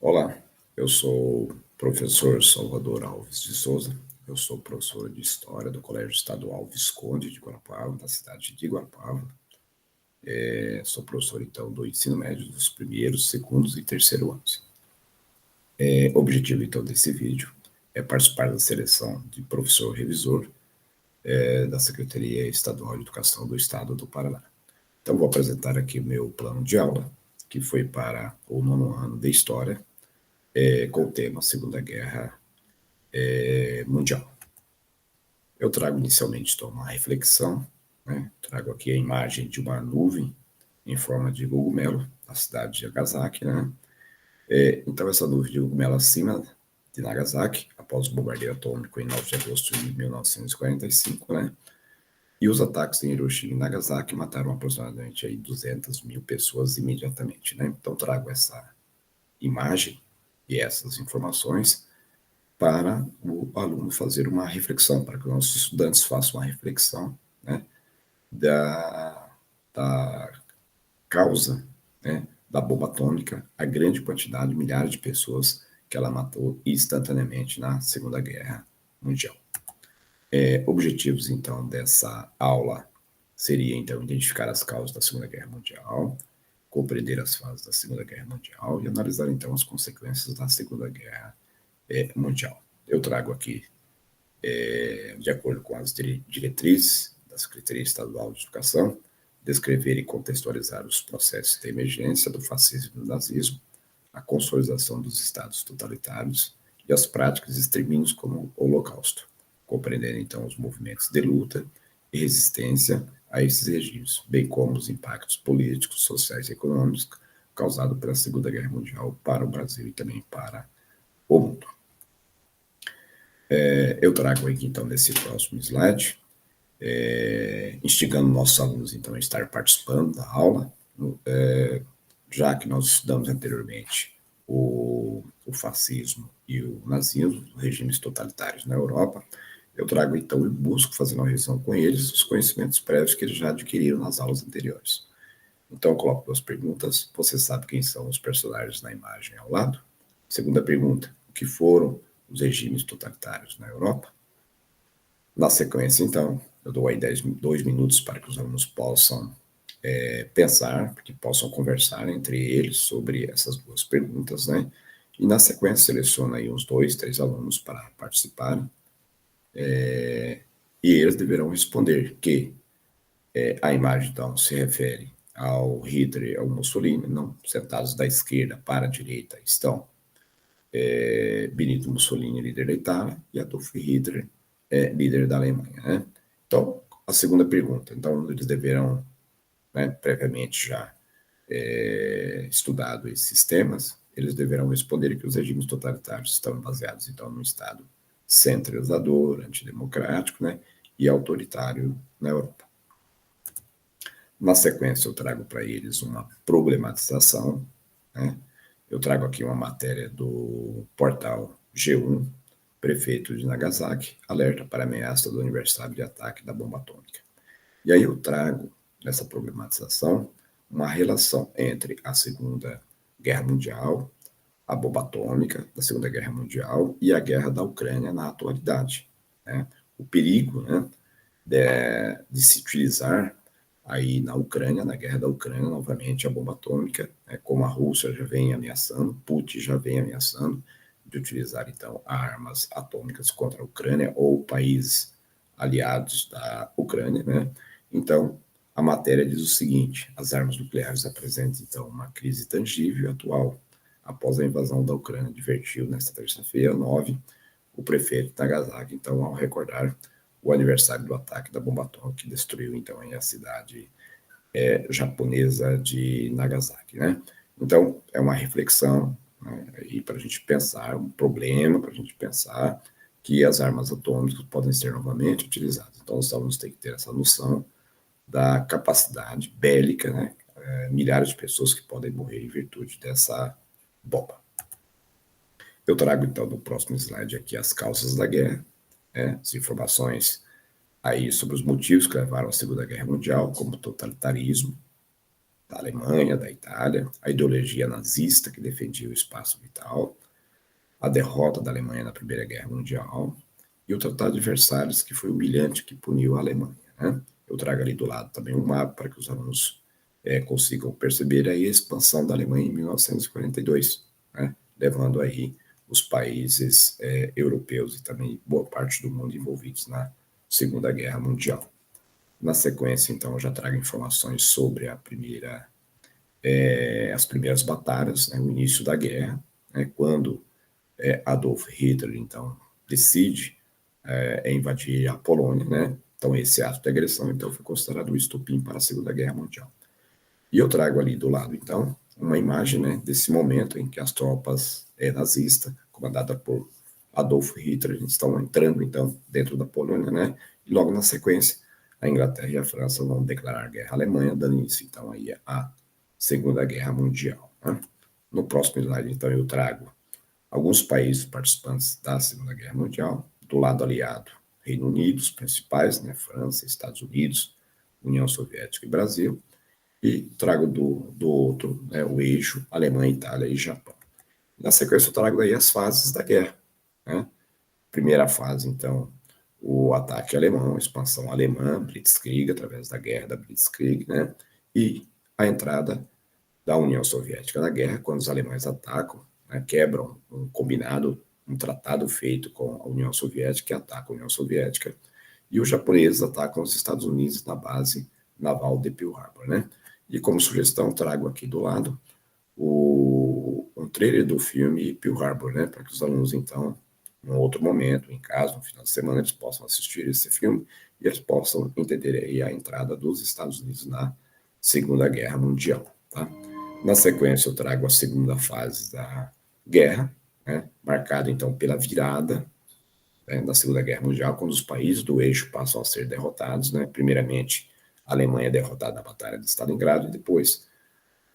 Olá, eu sou o professor Salvador Alves de Souza, eu sou professor de História do Colégio Estadual Visconde de Guarapuava, da cidade de Guarapuava. Sou professor, então, do ensino médio dos primeiros, segundos e terceiro anos. O objetivo, então, desse vídeo é participar da seleção de professor revisor da Secretaria Estadual de Educação do Estado do Paraná. Então, vou apresentar aqui o meu plano de aula, que foi para o 9º ano de História, com o tema Segunda Guerra Mundial. Eu trago inicialmente então, uma reflexão, né? Trago aqui a imagem de uma nuvem em forma de cogumelo, na cidade de Nagasaki, né? Então, essa nuvem de cogumelo acima de Nagasaki, após o bombardeio atômico em 9 de agosto de 1945, né? E os ataques em Hiroshima e Nagasaki mataram aproximadamente aí 200 mil pessoas imediatamente, né? Então, trago essa imagem e essas informações para o aluno fazer uma reflexão, para que os nossos estudantes façam uma reflexão, né, da causa, né, da bomba atômica, a grande quantidade, milhares de pessoas que ela matou instantaneamente na Segunda Guerra Mundial. Objetivos, então, dessa aula seria, então, identificar as causas da Segunda Guerra Mundial, compreender as fases da Segunda Guerra Mundial e analisar, então, as consequências da Segunda Guerra Mundial. Eu trago aqui, de acordo com as diretrizes da Secretaria Estadual de Educação, descrever e contextualizar os processos de emergência do fascismo e do nazismo, a consolidação dos estados totalitários e as práticas de extermínios como o Holocausto, compreender então os movimentos de luta e resistência a esses regimes, bem como os impactos políticos, sociais e econômicos causados pela Segunda Guerra Mundial para o Brasil e também para o mundo. Eu trago aqui, então, nesse próximo slide, instigando nossos alunos, então, a estar participando da aula, já que nós estudamos anteriormente o fascismo e o nazismo, regimes totalitários na Europa. Eu trago, então, e busco fazer uma revisão com eles os conhecimentos prévios que eles já adquiriram nas aulas anteriores. Então, eu coloco duas perguntas. Você sabe quem são os personagens na imagem ao lado? Segunda pergunta, o que foram os regimes totalitários na Europa? Na sequência, então, eu dou aí 2 minutos para que os alunos possam pensar, que possam conversar entre eles sobre essas duas perguntas, né? E na sequência seleciono aí uns 2, 3 alunos para participarem, e eles deverão responder que a imagem, então, se refere ao Hitler e ao Mussolini, não, sentados da esquerda para a direita estão Benito Mussolini, líder da Itália, e Adolf Hitler, líder da Alemanha, né? Então, a segunda pergunta, então, eles deverão, né, previamente já estudado esses temas, eles deverão responder que os regimes totalitários estão baseados, então, no Estado centralizador, antidemocrático, né, e autoritário na Europa. Na sequência, eu trago para eles uma problematização, né? Eu trago aqui uma matéria do portal G1, prefeito de Nagasaki, alerta para ameaça do aniversário de ataque da bomba atômica. E aí eu trago, nessa problematização, uma relação entre a Segunda Guerra Mundial, a bomba atômica da Segunda Guerra Mundial e a guerra da Ucrânia na atualidade, né? O perigo, né, de se utilizar aí na Ucrânia, na guerra da Ucrânia, novamente a bomba atômica, né, como a Rússia já vem ameaçando, Putin já vem ameaçando de utilizar então armas atômicas contra a Ucrânia ou países aliados da Ucrânia, né? Então, a matéria diz o seguinte: as armas nucleares apresentam então uma crise tangível e atual. Após a invasão da Ucrânia, advertiu nesta terça-feira, 9, o prefeito de Nagasaki, então, ao recordar o aniversário do ataque da bomba atômica que destruiu então a cidade japonesa de Nagasaki, né? Então, é uma reflexão, né, aí para a gente pensar, um problema para a gente pensar que as armas atômicas podem ser novamente utilizadas. Então, os alunos têm que ter essa noção da capacidade bélica, né? Milhares de pessoas que podem morrer em virtude dessa bomba. Eu trago, então, no próximo slide aqui as causas da guerra, né? As informações aí sobre os motivos que levaram à Segunda Guerra Mundial, como totalitarismo, da Alemanha, da Itália, a ideologia nazista que defendia o espaço vital, a derrota da Alemanha na Primeira Guerra Mundial e o Tratado de Versalhes, que foi humilhante, que puniu a Alemanha. Né? Eu trago ali do lado também um mapa para que os alunos consigam perceber aí a expansão da Alemanha em 1942, né? Levando aí os países europeus e também boa parte do mundo envolvidos na Segunda Guerra Mundial. Na sequência, então, eu já trago informações sobre as primeiras batalhas, né, o início da guerra, né, quando Adolf Hitler, então, decide invadir a Polônia, né? Então, esse ato de agressão, então, foi considerado o estopim para a Segunda Guerra Mundial. E eu trago ali do lado, então, uma imagem, né, desse momento em que as tropas nazistas, comandadas por Adolf Hitler, estão entrando, então, dentro da Polônia, né? E logo na sequência, a Inglaterra e a França vão declarar guerra à Alemanha, dando início, então, aí à Segunda Guerra Mundial. Né? No próximo slide, então, eu trago alguns países participantes da Segunda Guerra Mundial, do lado aliado, Reino Unido, os principais, né, França, Estados Unidos, União Soviética e Brasil, e trago do outro, né, o eixo Alemanha, Itália e Japão. Na sequência, eu trago aí as fases da guerra. Né? Primeira fase, então, o ataque alemão, a expansão alemã, Blitzkrieg, através da guerra da Blitzkrieg, né? E a entrada da União Soviética na guerra, quando os alemães atacam, né, quebram um combinado, um tratado feito com a União Soviética, que ataca a União Soviética, e os japoneses atacam os Estados Unidos na base naval de Pearl Harbor, né? E como sugestão, trago aqui do lado um trailer do filme Pearl Harbor, né? Para que os alunos, então, num outro momento, em casa, no final de semana, eles possam assistir esse filme e eles possam entender aí a entrada dos Estados Unidos na Segunda Guerra Mundial, tá? Na sequência, eu trago a segunda fase da guerra, né? Marcada, então, pela virada da Segunda Guerra Mundial, quando os países do eixo passam a ser derrotados, né? Primeiramente, a Alemanha é derrotada na Batalha de Stalingrado e depois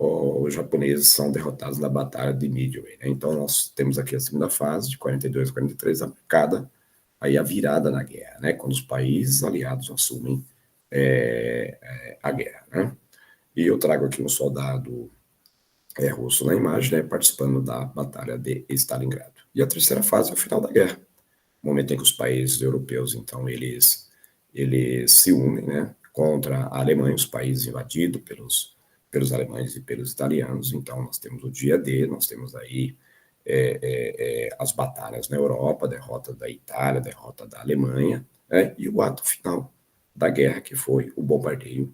os japoneses são derrotados na Batalha de Midway. Né? Então, nós temos aqui a segunda fase, de 42 a 43, marcada aí a virada na guerra, né? Quando os países aliados assumem a guerra. Né? E eu trago aqui um soldado russo na imagem, né? Participando da Batalha de Stalingrado. E a terceira fase é o final da guerra, o momento em que os países europeus, então, eles se unem, né, contra a Alemanha, os países invadidos pelos alemães e pelos italianos. Então, nós temos o dia D, nós temos aí as batalhas na Europa, a derrota da Itália, a derrota da Alemanha, né, e o ato final da guerra, que foi o bombardeio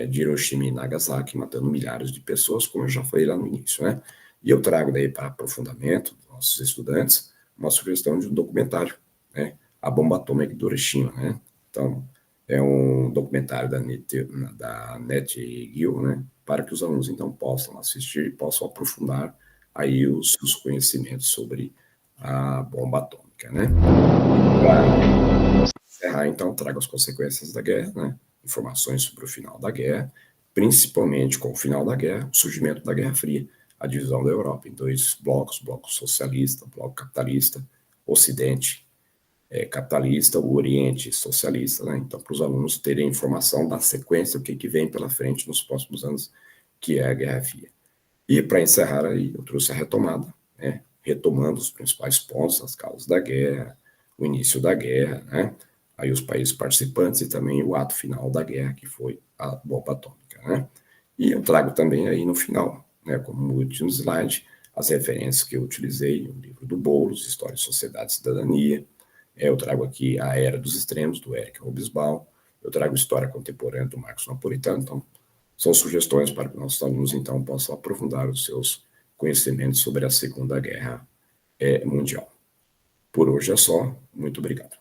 de Hiroshima e Nagasaki, matando milhares de pessoas, como eu já falei lá no início. Né? E eu trago daí para aprofundamento dos nossos estudantes uma sugestão de um documentário, né? A Bomba Atômica de Hiroshima. Né? Então, é um documentário da NetGeo, né? Para que os alunos, então, possam assistir e possam aprofundar aí os seus conhecimentos sobre a bomba atômica. Né? Para encerrar, então, trago as consequências da guerra, né? Informações sobre o final da guerra, principalmente com o final da guerra, o surgimento da Guerra Fria, a divisão da Europa em dois blocos, bloco socialista, bloco capitalista, Ocidente capitalista, o Oriente socialista. Né? Então, para os alunos terem informação da sequência, o que vem pela frente nos próximos anos, que é a Guerra Fria. E para encerrar aí, eu trouxe a retomada, né? Retomando os principais pontos, as causas da guerra, o início da guerra, né? Aí os países participantes e também o ato final da guerra, que foi a bomba atômica. Né? E eu trago também aí no final, né, como último slide, as referências que eu utilizei, o livro do Boulos, História, Sociedade e Cidadania. Eu trago aqui A Era dos Extremos, do Eric Hobsbawm. Eu trago História Contemporânea, do Marcos Napolitano. Então, são sugestões para que nossos alunos, então, possam aprofundar os seus conhecimentos sobre a Segunda Guerra Mundial. Por hoje é só. Muito obrigado.